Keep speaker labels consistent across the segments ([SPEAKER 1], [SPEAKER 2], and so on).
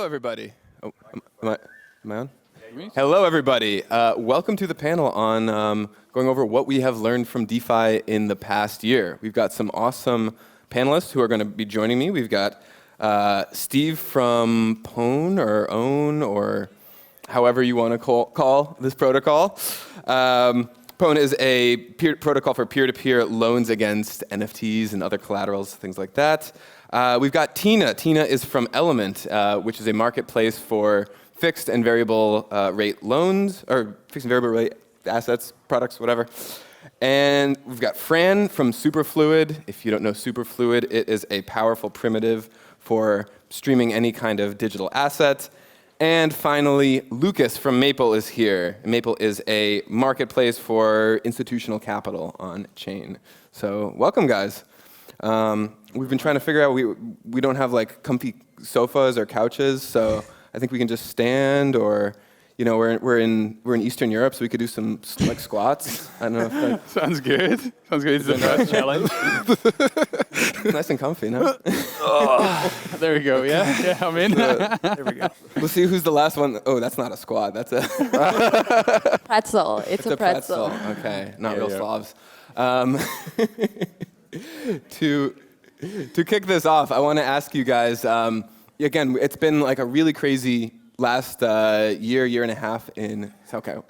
[SPEAKER 1] everybody. Oh, am I on? Hello, everybody. Welcome to the panel on going over what we have learned from DeFi in the past year. We've got some awesome panelists who are going to be joining me. We've got Steve from Pwn or Own or however you want to call this protocol. Pwn is a protocol for peer-to-peer loans against NFTs and other collaterals, things like that. We've got Tina. Tina is from Element, which is a marketplace for fixed and variable rate loans, or fixed and variable rate assets, products, whatever. And we've got Fran from Superfluid. If you don't know Superfluid, it is a powerful primitive for streaming any kind of digital asset. And finally, Lucas from Maple is here. Maple is a marketplace for institutional capital on chain. So welcome, guys. We've been trying to figure out, we don't have like comfy sofas or couches, so I think we can just stand, or we're in Eastern Europe, so we could do some like squats. I don't know if that
[SPEAKER 2] sounds good. Sounds good. It's the first challenge.
[SPEAKER 1] Nice and comfy, no?
[SPEAKER 2] There we go. Yeah, I'm in.
[SPEAKER 1] There we go. We'll see who's the last one. Oh, that's not a squat. That's a
[SPEAKER 3] pretzel. It's a pretzel.
[SPEAKER 1] Okay, not real Slavs. To kick this off, I want to ask you guys. Again, it's been like a really crazy last year and a half in SoCal.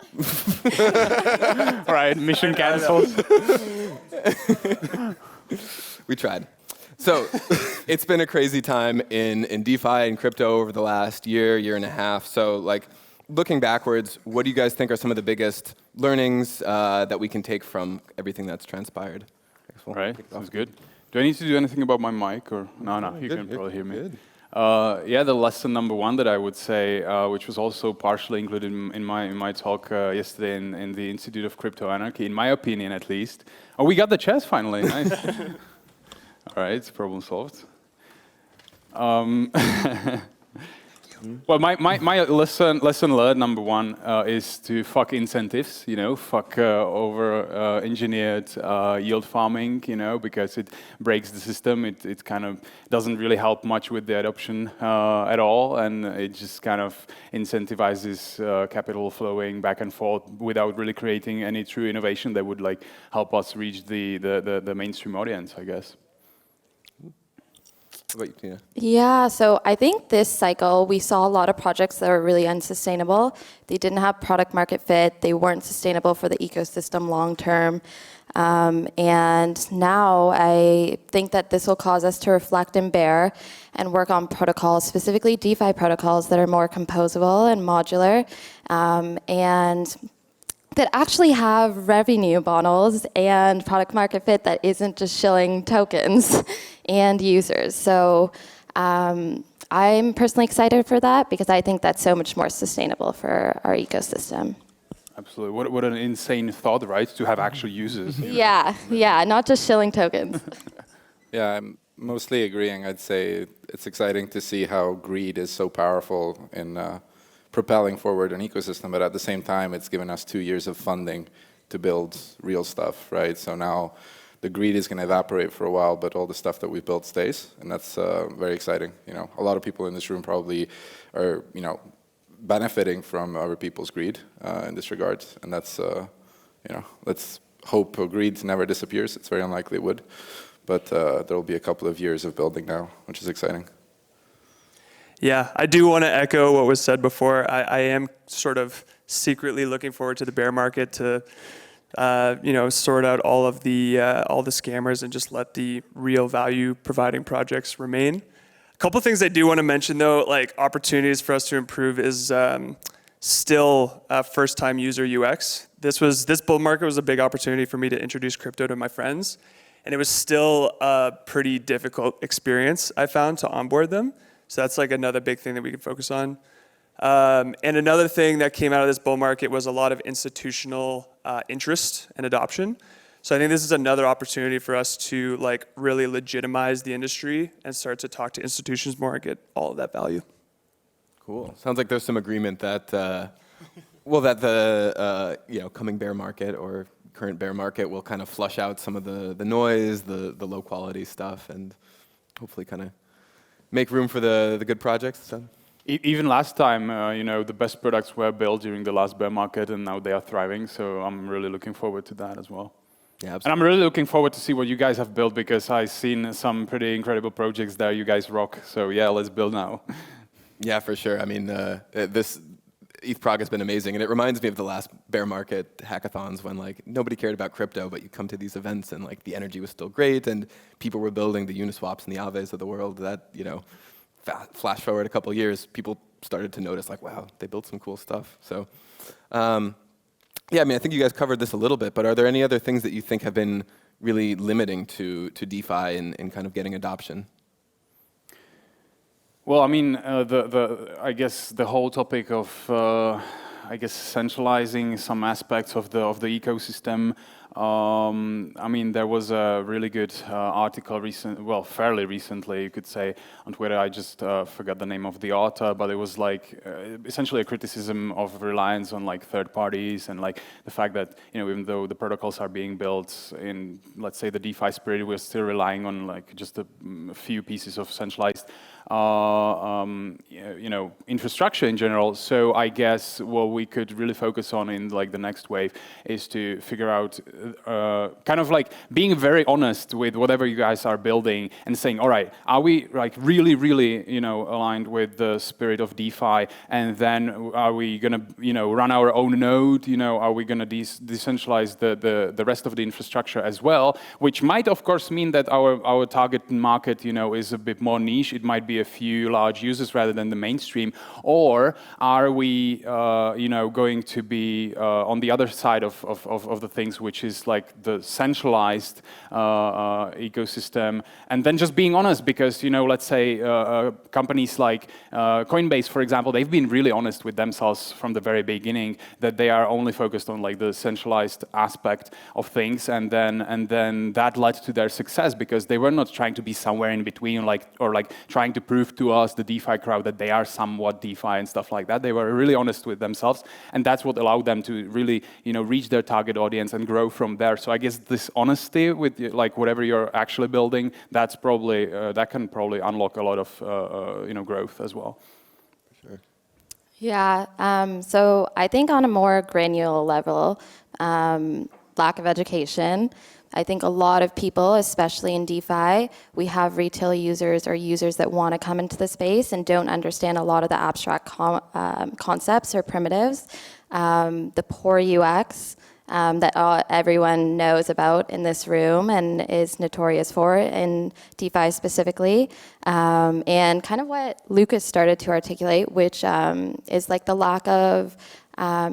[SPEAKER 2] All right, mission cancelled.
[SPEAKER 1] We tried. So it's been a crazy time in DeFi and crypto over the last year and a half. So like looking backwards, what do you guys think are some of the biggest learnings that we can take from everything that's transpired?
[SPEAKER 2] All right, sounds good. Do I need to do anything about my mic, or no? You can probably hear me. The lesson number one that I would say, which was also partially included in my talk yesterday in the Institute of Crypto Anarchy, in my opinion at least. Oh, we got the chess finally. Nice. All right, problem solved. Well, my lesson learned number one is to fuck incentives. Fuck over engineered yield farming. Because it breaks the system. It kind of doesn't really help much with the adoption at all, and it just kind of incentivizes capital flowing back and forth without really creating any true innovation that would like help us reach the mainstream audience, I guess.
[SPEAKER 1] What about you, Tina?
[SPEAKER 3] Yeah, so I think this cycle, we saw a lot of projects that were really unsustainable. They didn't have product market fit. They weren't sustainable for the ecosystem long term. And now I think that this will cause us to reflect and bear and work on protocols, specifically DeFi protocols that are more composable and modular, and that actually have revenue models and product market fit that isn't just shilling tokens and users. So I'm personally excited for that because I think that's so much more sustainable for our ecosystem.
[SPEAKER 2] Absolutely. What an insane thought, right? To have actual users.
[SPEAKER 3] Yeah, not just shilling tokens.
[SPEAKER 4] Yeah, I'm mostly agreeing. I'd say it's exciting to see how greed is so powerful in propelling forward an ecosystem, but at the same time, it's given us 2 years of funding to build real stuff, right? So now the greed is going to evaporate for a while, but all the stuff that we've built stays, and that's very exciting. A lot of people in this room probably are, benefiting from other people's greed in this regard, and that's, let's hope greed never disappears. It's very unlikely it would, but there will be a couple of years of building now, which is exciting.
[SPEAKER 5] Yeah, I do want to echo what was said before. I am sort of secretly looking forward to the bear market to, sort out all the scammers and just let the real value providing projects remain. A couple things I do want to mention though, like opportunities for us to improve is still first-time user UX. This bull market was a big opportunity for me to introduce crypto to my friends, and it was still a pretty difficult experience I found to onboard them. So that's like another big thing that we can focus on. And another thing that came out of this bull market was a lot of institutional interest and adoption. So I think this is another opportunity for us to like really legitimize the industry and start to talk to institutions more and get all of that value.
[SPEAKER 1] Cool. Sounds like there's some agreement that, the coming bear market or current bear market will kind of flush out some of the noise, the low quality stuff, and hopefully kind of make room for the good projects. So
[SPEAKER 2] Even last time, the best products were built during the last bear market, and now they are thriving. So I'm really looking forward to that as well.
[SPEAKER 1] Yeah,
[SPEAKER 2] and I'm really looking forward to see what you guys have built, because I've seen some pretty incredible projects there. You guys rock. So yeah, let's build now.
[SPEAKER 1] Yeah, for sure. I mean, this ETH Prague has been amazing, and it reminds me of the last bear market hackathons when like nobody cared about crypto, but you come to these events and like the energy was still great, and people were building the Uniswaps and the Aves of the world. That flash forward a couple of years, people started to notice like, wow, they built some cool stuff. So, yeah, I mean, I think you guys covered this a little bit, but are there any other things that you think have been really limiting to DeFi in kind of getting adoption?
[SPEAKER 2] Well, I mean, I guess the whole topic of centralizing some aspects of the ecosystem. I mean, there was a really good article fairly recently, you could say, on Twitter. I just forgot the name of the author, but it was like essentially a criticism of reliance on like third parties, and like the fact that even though the protocols are being built in, let's say, the DeFi spirit, we're still relying on like just a few pieces of centralized infrastructure in general. So I guess what we could really focus on in like the next wave is to figure out kind of like being very honest with whatever you guys are building and saying, all right, are we like really aligned with the spirit of DeFi, and then are we gonna run our own node? Are we gonna decentralize the rest of the infrastructure as well? Which might of course mean that our target market is a bit more niche. It might be a few large users rather than the mainstream. Or are we going to be on the other side of the things, which is like the centralized ecosystem, and then just being honest, because let's say companies like Coinbase, for example, they've been really honest with themselves from the very beginning that they are only focused on like the centralized aspect of things, and then that led to their success, because they were not trying to be somewhere in between, or trying to prove to us, the DeFi crowd, that they are somewhat DeFi and stuff like that. They were really honest with themselves, and that's what allowed them to really reach their target audience and grow from there. So I guess this honesty with like whatever you're actually building, that's probably that can probably unlock a lot of growth as well.
[SPEAKER 1] Sure.
[SPEAKER 3] Yeah. So I think on a more granular level, lack of education. I think a lot of people, especially in DeFi, we have retail users or users that want to come into the space and don't understand a lot of the abstract concepts or primitives. The poor UX that everyone knows about in this room and is notorious for in DeFi specifically. And kind of what Lucas started to articulate, which is like the lack of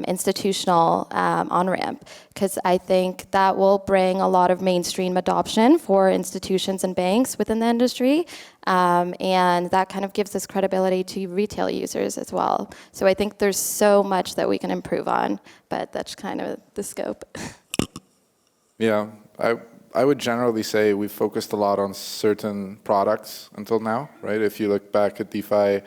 [SPEAKER 3] institutional on-ramp, because I think that will bring a lot of mainstream adoption for institutions and banks within the industry, and that kind of gives us credibility to retail users as well. So I think there's so much that we can improve on, but that's kind of the scope.
[SPEAKER 4] Yeah, I would generally say we've focused a lot on certain products until now, right? If you look back at DeFi,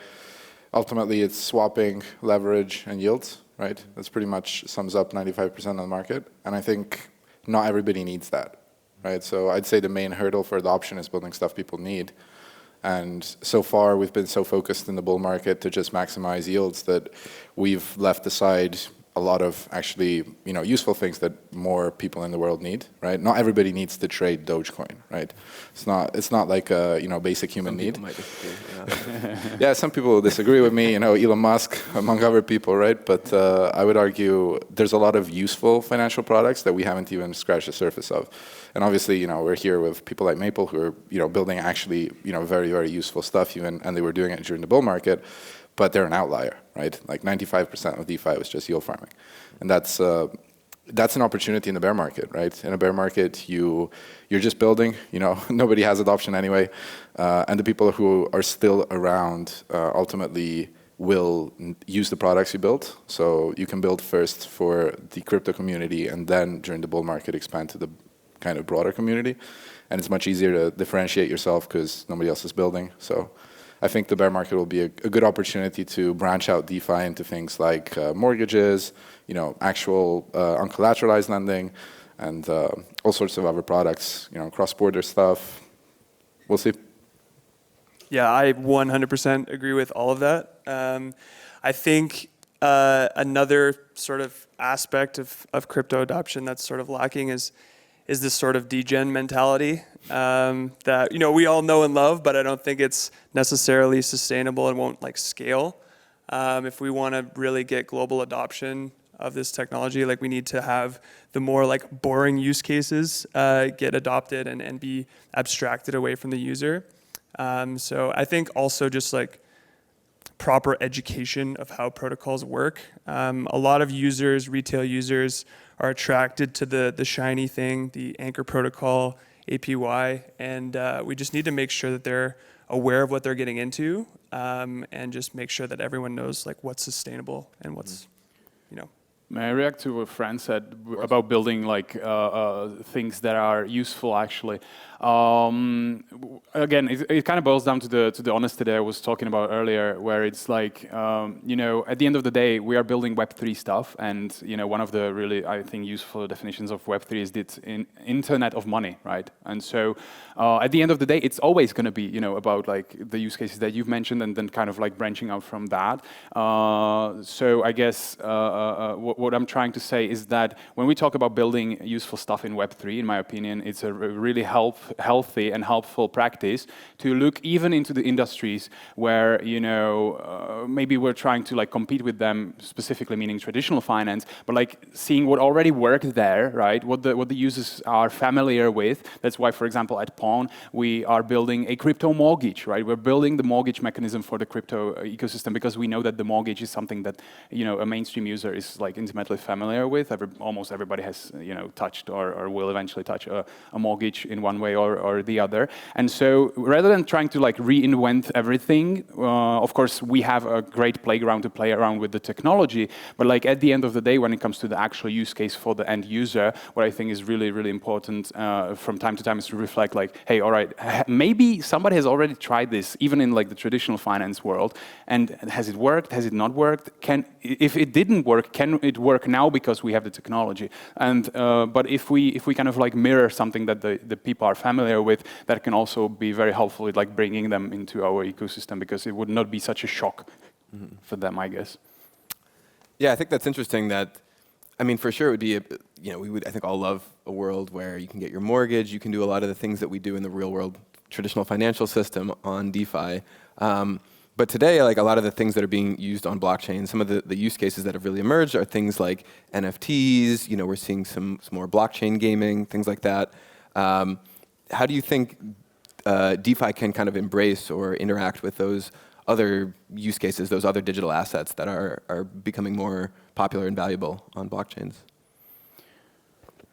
[SPEAKER 4] ultimately it's swapping, leverage, and yields. Right? That's pretty much sums up 95% of the market. And I think not everybody needs that, right? So I'd say the main hurdle for adoption is building stuff people need. And so far, we've been so focused in the bull market to just maximize yields that we've left aside a lot of actually, useful things that more people in the world need, right? Not everybody needs to trade Dogecoin, right? It's not like a, basic human need.
[SPEAKER 1] Might disagree, yeah.
[SPEAKER 4] Yeah, some people will disagree with me, Elon Musk, among other people, right? But I would argue there's a lot of useful financial products that we haven't even scratched the surface of. And obviously, we're here with people like Maple who are, building actually, very, very useful stuff even, and they were doing it during the bull market. But they're an outlier, right? Like 95% of DeFi was just yield farming. And that's an opportunity in the bear market, right? In a bear market, you're just building, nobody has adoption anyway. And the people who are still around ultimately will use the products you built. So you can build first for the crypto community and then during the bull market expand to the kind of broader community. And it's much easier to differentiate yourself because nobody else is building. So I think the bear market will be a good opportunity to branch out DeFi into things like mortgages, actual uncollateralized lending, and all sorts of other products, cross-border stuff. We'll see.
[SPEAKER 5] Yeah, I 100% agree with all of that. I think another sort of aspect of crypto adoption that's sort of lacking is this sort of degen mentality that we all know and love, but I don't think it's necessarily sustainable and won't like scale. If we want to really get global adoption of this technology, like we need to have the more like boring use cases get adopted and be abstracted away from the user. So I think also just like proper education of how protocols work. A lot of users, retail users, are attracted to the shiny thing, the Anchor Protocol, APY, and we just need to make sure that they're aware of what they're getting into, and just make sure that everyone knows like what's sustainable and what's,
[SPEAKER 2] May I react to what Fran said about building like things that are useful actually? Again, it kind of boils down to the honesty that I was talking about earlier, where it's like, at the end of the day, we are building Web3 stuff, and one of the really, I think, useful definitions of Web3 is this internet of money, right? And so, at the end of the day, it's always going to be, about like the use cases that you've mentioned, and then kind of like branching out from that. So I guess what I'm trying to say is that when we talk about building useful stuff in Web3, in my opinion, it's a really healthy and helpful practice to look even into the industries where maybe we're trying to like compete with them, specifically meaning traditional finance, but like seeing what already worked there, right? What the users are familiar with. That's why, for example, at Pawn we are building a crypto mortgage, right? We're building the mortgage mechanism for the crypto ecosystem because we know that the mortgage is something that a mainstream user is like intimately familiar with. Almost everybody has touched or will eventually touch a mortgage in one way or the other. And so rather than trying to like reinvent everything, of course we have a great playground to play around with the technology, but like at the end of the day, when it comes to the actual use case for the end user, what I think is really, really important from time to time is to reflect like, hey, all right, maybe somebody has already tried this, even in like the traditional finance world, and has it worked? Has it not worked? If it didn't work, can it work now because we have the technology? And but if we kind of like mirror something that the people are familiar with, that can also be very helpful with like bringing them into our ecosystem, because it would not be such a shock for them, I guess.
[SPEAKER 1] Yeah, I think that's interesting. For sure, it would be we would, I think, all love a world where you can get your mortgage, you can do a lot of the things that we do in the real world traditional financial system on DeFi. But today, like a lot of the things that are being used on blockchain, some of the use cases that have really emerged are things like NFTs. We're seeing some more blockchain gaming, things like that. How do you think DeFi can kind of embrace or interact with those other use cases, those other digital assets that are becoming more popular and valuable on blockchains?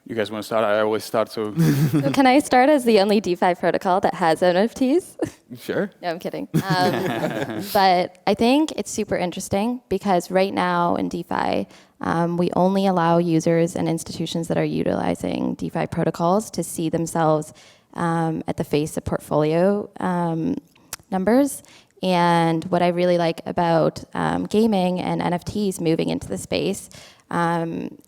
[SPEAKER 2] You guys want to start? I always start, so.
[SPEAKER 3] So can I start as the only DeFi protocol that has NFTs?
[SPEAKER 1] Sure.
[SPEAKER 3] No, I'm kidding. But I think it's super interesting because right now in DeFi, we only allow users and institutions that are utilizing DeFi protocols to see themselves at the face of portfolio numbers. And what I really like about gaming and NFTs moving into the space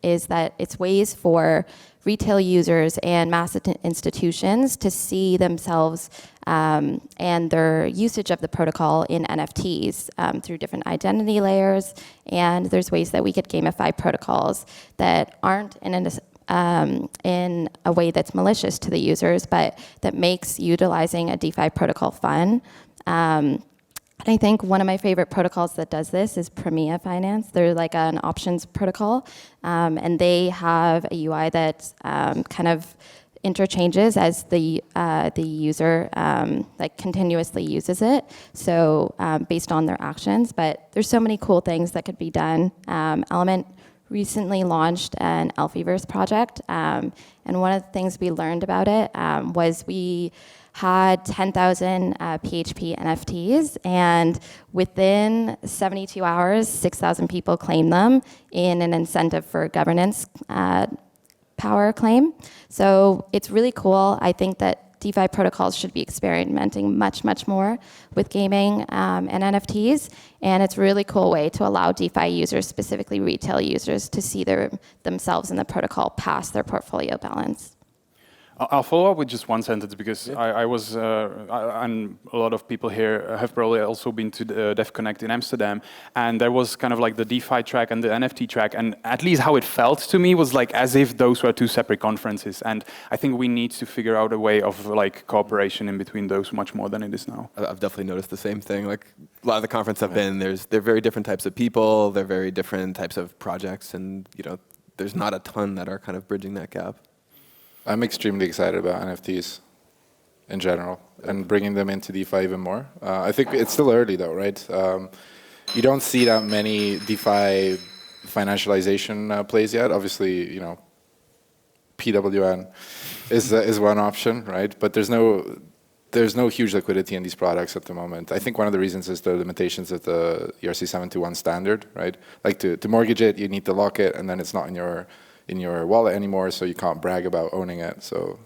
[SPEAKER 3] is that it's ways for retail users and mass institutions to see themselves and their usage of the protocol in NFTs through different identity layers. And there's ways that we could gamify protocols that aren't in a way that's malicious to the users, but that makes utilizing a DeFi protocol fun. And I think one of my favorite protocols that does this is Premia Finance. They're like an options protocol, and they have a UI that kind of interchanges as the user like continuously uses it. So based on their actions, but there's so many cool things that could be done. Element recently launched an Alphiverse project, and one of the things we learned about it was we had 10,000 PHP NFTs, and within 72 hours, 6,000 people claimed them in an incentive for governance power claim. So it's really cool. I think that DeFi protocols should be experimenting much, much more with gaming and NFTs, and it's a really cool way to allow DeFi users, specifically retail users, to see themselves in the protocol past their portfolio balance.
[SPEAKER 2] I'll follow up with just one sentence because I was, and a lot of people here have probably also been to DEF Connect in Amsterdam, and there was kind of like the DeFi track and the NFT track, and at least how it felt to me was like as if those were two separate conferences, and I think we need to figure out a way of like cooperation in between those much more than it is now.
[SPEAKER 1] I've definitely noticed the same thing. Like a lot of the conferences I've been, they're very different types of people, they're very different types of projects, and there's not a ton that are kind of bridging that gap.
[SPEAKER 4] I'm extremely excited about NFTs in general and bringing them into DeFi even more. I think it's still early though, right? You don't see that many DeFi financialization plays yet. Obviously, PWN is one option, right? But there's no huge liquidity in these products at the moment. I think one of the reasons is the limitations of the ERC 721 standard, right? Like to mortgage it, you need to lock it, and then it's not in your wallet anymore, so you can't brag about owning it. So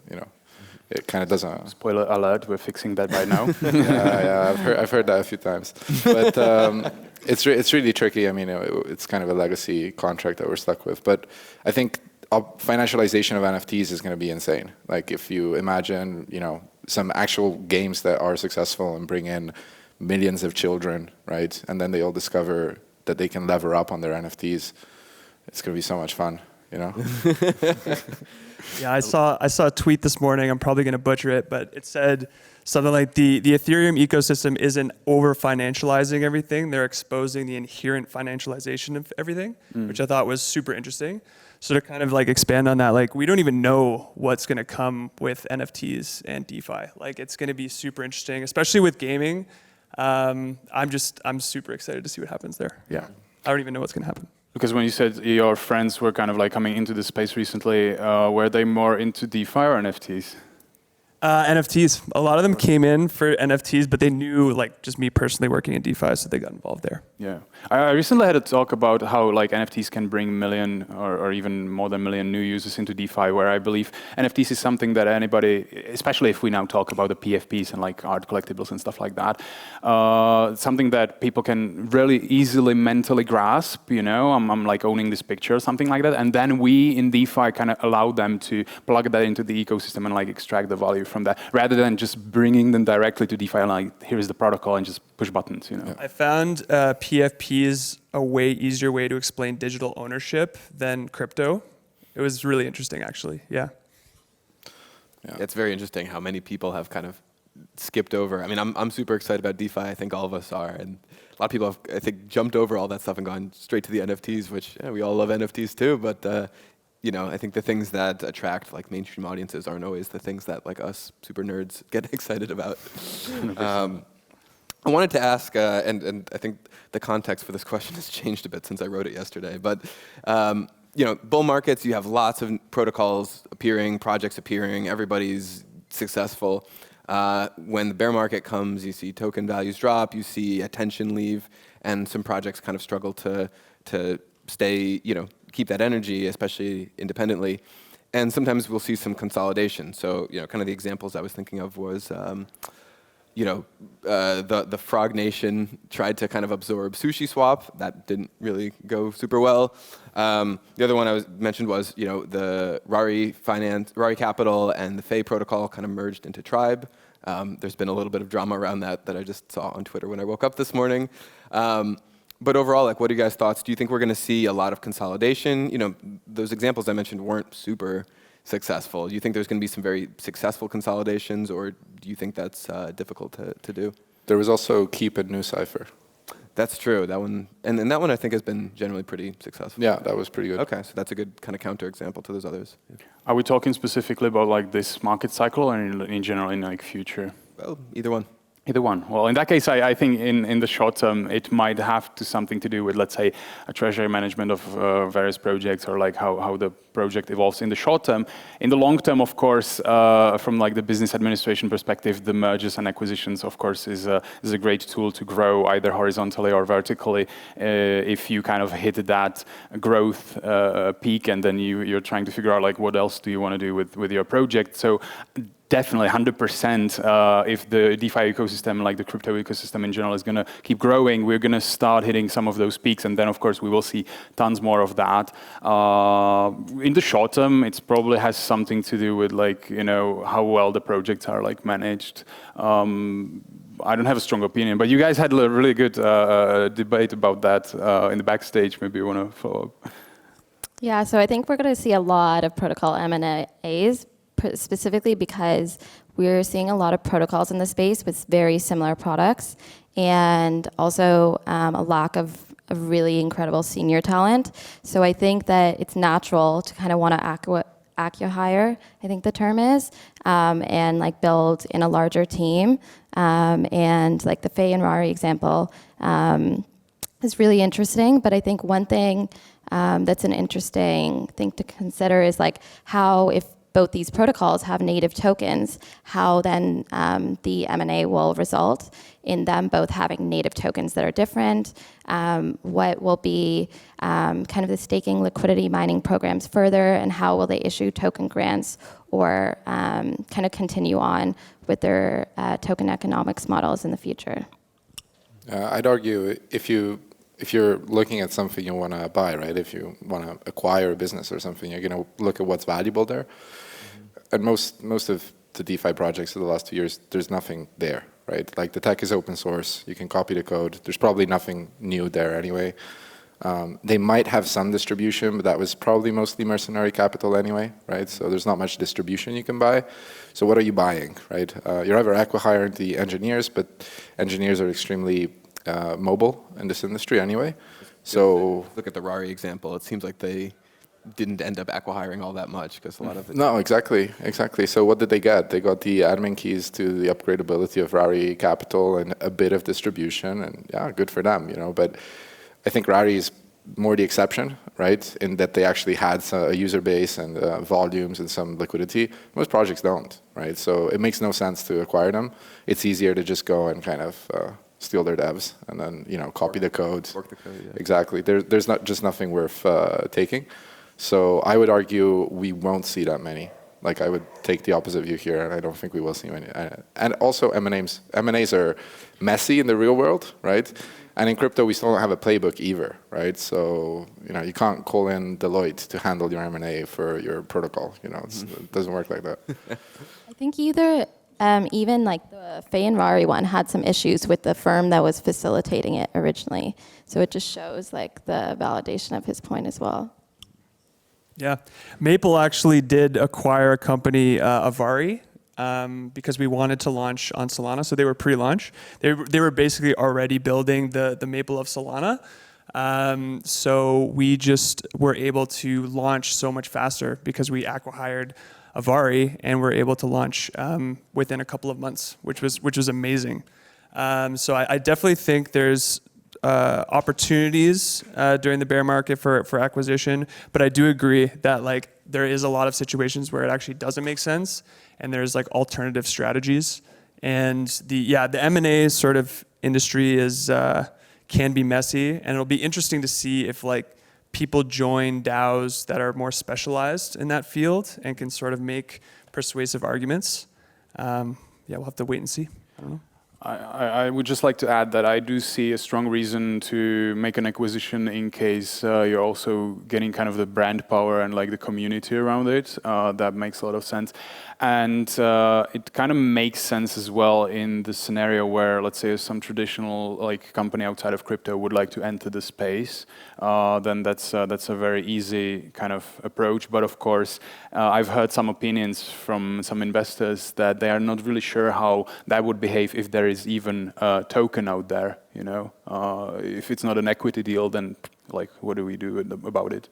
[SPEAKER 4] it kind of doesn't.
[SPEAKER 2] Spoiler alert: we're fixing that right now.
[SPEAKER 4] yeah, I've heard that a few times, but it's really tricky. I mean, it's kind of a legacy contract that we're stuck with. But I think financialization of NFTs is going to be insane. Like if you imagine, some actual games that are successful and bring in millions of children, right? And then they all discover that they can lever up on their NFTs. It's going to be so much fun,
[SPEAKER 5] Yeah, I saw a tweet this morning. I'm probably going to butcher it, but it said something like the Ethereum ecosystem isn't over-financializing everything. They're exposing the inherent financialization of everything, which I thought was super interesting. So to kind of like expand on that, like we don't even know what's going to come with NFTs and DeFi. Like it's going to be super interesting, especially with gaming. I'm super excited to see what happens there. Yeah, I don't even know what's going to happen.
[SPEAKER 2] Because when you said your friends were kind of like coming into the space recently, were they more into DeFi or NFTs?
[SPEAKER 5] NFTs. A lot of them came in for NFTs, but they knew, like, just me personally working in DeFi, so they got involved there.
[SPEAKER 2] Yeah. I recently had a talk about how like NFTs can bring million or even more than million new users into DeFi, where I believe NFTs is something that anybody, especially if we now talk about the PFPs and like art collectibles and stuff like that, something that people can really easily mentally grasp, I'm like owning this picture or something like that. And then we in DeFi kind of allow them to plug that into the ecosystem and like extract the value from that, rather than just bringing them directly to DeFi and like, here's the protocol and just push buttons,
[SPEAKER 5] I found PFPs a way easier way to explain digital ownership than crypto. It was really interesting, actually. Yeah.
[SPEAKER 1] It's very interesting how many people have kind of skipped over. I mean, I'm super excited about DeFi. I think all of us are, and a lot of people have, I think, jumped over all that stuff and gone straight to the NFTs, which we all love NFTs too. But I think the things that attract like mainstream audiences aren't always the things that like us super nerds get excited about. I wanted to ask, and I think the context for this question has changed a bit since I wrote it yesterday, but bull markets, you have lots of protocols appearing, projects appearing, everybody's successful. When the bear market comes, you see token values drop, you see attention leave, and some projects kind of struggle to stay, keep that energy, especially independently. And sometimes we'll see some consolidation. So, kind of the examples I was thinking of was, the Frog Nation tried to kind of absorb SushiSwap. That didn't really go super well. The other one I mentioned was, the Rari Capital and the Fei protocol kind of merged into Tribe. There's been a little bit of drama around that I just saw on Twitter when I woke up this morning. But overall, like, what are you guys' thoughts? Do you think we're going to see a lot of consolidation? Those examples I mentioned weren't super successful. Do you think there's going to be some very successful consolidations, or do you think that's difficult to do?
[SPEAKER 4] There was also Keep and New Cipher.
[SPEAKER 1] That's true. That one, and that one I think has been generally pretty successful.
[SPEAKER 4] Yeah, that was pretty good.
[SPEAKER 1] Okay, so that's a good kind of counterexample to those others.
[SPEAKER 2] Are we talking specifically about like this market cycle, or in general in like future?
[SPEAKER 1] Well, either one.
[SPEAKER 2] Either one. Well, in that case, I think in the short term, it might have something to do with, let's say, a treasury management of various projects, or like how the project evolves in the short term. In the long term, of course, from like the business administration perspective, the mergers and acquisitions, of course, is a great tool to grow either horizontally or vertically. If you kind of hit that growth peak, and then you're trying to figure out like what else do you want to do with your project. So definitely 100%. If the DeFi ecosystem, like the crypto ecosystem in general, is going to keep growing, we're going to start hitting some of those peaks, and then of course we will see tons more of that. In the short term, it probably has something to do with how well the projects are managed. I don't have a strong opinion, but you guys had a really good debate about that in the backstage. Maybe you want to follow up.
[SPEAKER 3] Yeah, so I think we're going to see a lot of protocol M&As, specifically because we're seeing a lot of protocols in the space with very similar products, and also a lack of really incredible senior talent. So I think that it's natural to kind of want to acqui-hire, I think the term is, and build in a larger team. And the Faye and Rari example is really interesting. But I think one thing that's an interesting thing to consider is how, if both these protocols have native tokens, how then the M&A will result in them both having native tokens that are different. What will be kind of the staking liquidity mining programs further, and how will they issue token grants or kind of continue on with their token economics models in the future?
[SPEAKER 4] I'd argue if you're looking at something you want to buy, right? If you want to acquire a business or something, you're going to look at what's valuable there. And most of the DeFi projects of the last 2 years, there's nothing there, right? The tech is open source. You can copy the code. There's probably nothing new there anyway. They might have some distribution, but that was probably mostly mercenary capital anyway, right? So there's not much distribution you can buy. So what are you buying, right? You're either acqui-hiring the engineers, but engineers are extremely mobile in this industry anyway. So
[SPEAKER 1] look at the Rari example. It seems like they didn't end up acqui-hiring all that much because a lot of it.
[SPEAKER 4] No, exactly. So what did they get? They got the admin keys to the upgradability of Rari Capital and a bit of distribution, and yeah, good for them, But I think Rari is more the exception, right? In that they actually had a user base and volumes and some liquidity. Most projects don't, right? So it makes no sense to acquire them. It's easier to just go and kind of steal their devs and then copy the code.
[SPEAKER 1] Work the code, yeah.
[SPEAKER 4] Exactly. There's just nothing worth taking. So I would argue we won't see that many. I would take the opposite view here, and I don't think we will see many. And also M&As are messy in the real world, right? And in crypto, we still don't have a playbook either, right? So you can't call in Deloitte to handle your M&A for your protocol. It doesn't work like that.
[SPEAKER 3] I think even the Faye and Rari one had some issues with the firm that was facilitating it originally. So it just shows the validation of his point as well.
[SPEAKER 5] Yeah, Maple actually did acquire a company, Avari, because we wanted to launch on Solana. So they were pre-launch. They were basically already building the Maple of Solana. So we just were able to launch so much faster because we acqui-hired Avari, and we're able to launch within a couple of months, which was amazing. So I definitely think there's opportunities during the bear market for acquisition, but I do agree that there is a lot of situations where it actually doesn't make sense, and there's alternative strategies. And the M&A sort of industry can be messy, and it'll be interesting to see if people join DAOs that are more specialized in that field and can sort of make persuasive arguments. We'll have to wait and see. I don't know.
[SPEAKER 2] I would just like to add that I do see a strong reason to make an acquisition in case you're also getting kind of the brand power and the community around it. That makes a lot of sense. And it kind of makes sense as well in the scenario where, let's say, some traditional company outside of crypto would like to enter the space. Then that's a very easy kind of approach. But of course, I've heard some opinions from some investors that they are not really sure how that would behave if there is even a token out there. If it's not an equity deal, then what do we do about it?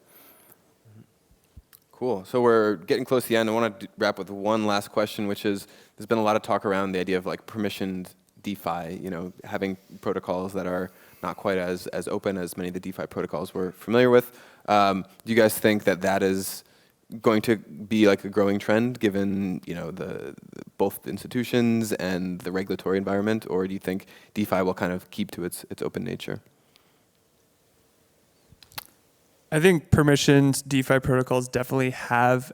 [SPEAKER 1] Cool. So we're getting close to the end. I want to wrap with one last question, which is, there's been a lot of talk around the idea of permissioned DeFi, having protocols that are not quite as open as many of the DeFi protocols we're familiar with. Do you guys think that is going to be a growing trend given both the institutions and the regulatory environment, or do you think DeFi will kind of keep to its open nature?
[SPEAKER 5] I think permissioned DeFi protocols definitely have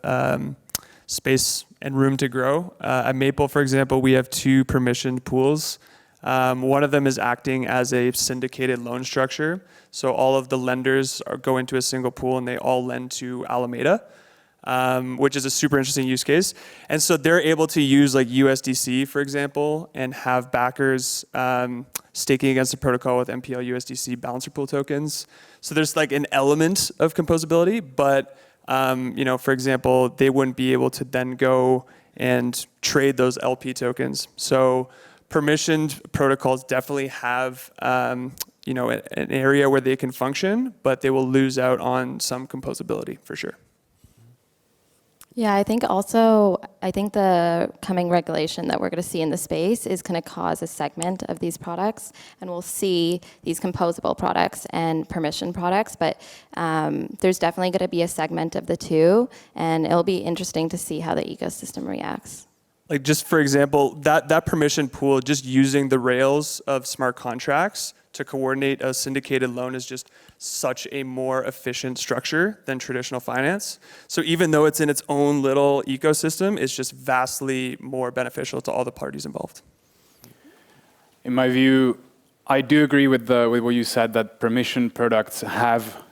[SPEAKER 5] space and room to grow. At Maple, for example, we have 2 permissioned pools. One of them is acting as a syndicated loan structure. So all of the lenders go into a single pool and they all lend to Alameda, which is a super interesting use case. And so they're able to use like USDC, for example, and have backers staking against the protocol with MPL USDC balancer pool tokens. So there's like an element of composability, but for example, they wouldn't be able to then go and trade those LP tokens. So permissioned protocols definitely have an area where they can function, but they will lose out on some composability for sure.
[SPEAKER 3] Yeah, I think the coming regulation that we're going to see in the space is going to cause a segment of these products, and we'll see these composable products and permission products, but there's definitely going to be a segment of the two, and it'll be interesting to see how the ecosystem reacts.
[SPEAKER 5] Like just for example, that permission pool, just using the rails of smart contracts to coordinate a syndicated loan is just such a more efficient structure than traditional finance. So even though it's in its own little ecosystem, it's just vastly more beneficial to all the parties involved.
[SPEAKER 2] In my view, I do agree with what you said, that permission products have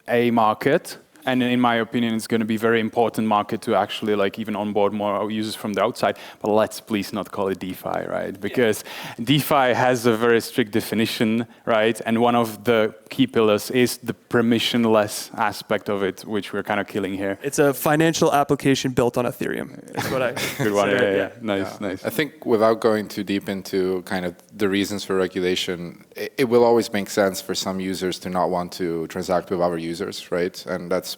[SPEAKER 2] a market. And in my opinion, it's going to be a very important market to actually like even onboard more users from the outside. But let's please not call it DeFi, right? Because DeFi has a very strict definition, right? And one of the key pillars is the permissionless aspect of it, which we're kind of killing here.
[SPEAKER 5] It's a financial application built on Ethereum. That's what I
[SPEAKER 2] Good one.
[SPEAKER 5] say.
[SPEAKER 2] Yeah. Nice.
[SPEAKER 4] I think without going too deep into kind of the reasons for regulation, it will always make sense for some users to not want to transact with other users, right? And that's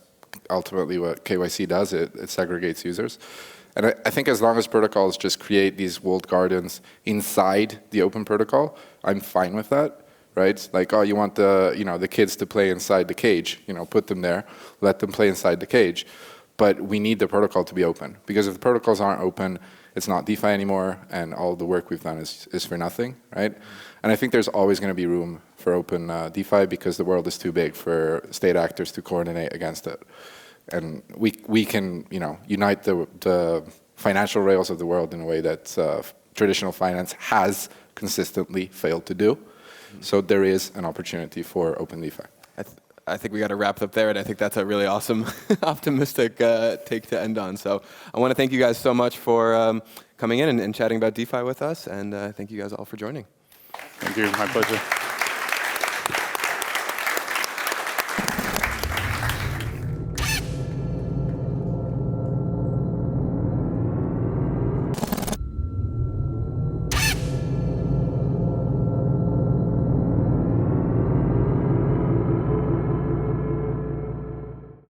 [SPEAKER 4] ultimately what KYC does. It segregates users. And I think as long as protocols just create these walled gardens inside the open protocol, I'm fine with that, right? Like, oh, you want the kids to play inside the cage, put them there, let them play inside the cage. But we need the protocol to be open, because if the protocols aren't open, it's not DeFi anymore, and all the work we've done is for nothing, right? And I think there's always going to be room for open DeFi, because the world is too big for state actors to coordinate against it. And we can unite the financial rails of the world in a way that traditional finance has consistently failed to do. So there is an opportunity for open DeFi.
[SPEAKER 1] I think we got to wrap up there, and I think that's a really awesome, optimistic take to end on. So I want to thank you guys so much for coming in and chatting about DeFi with us, and thank you guys all for joining.
[SPEAKER 2] Thank you. My pleasure.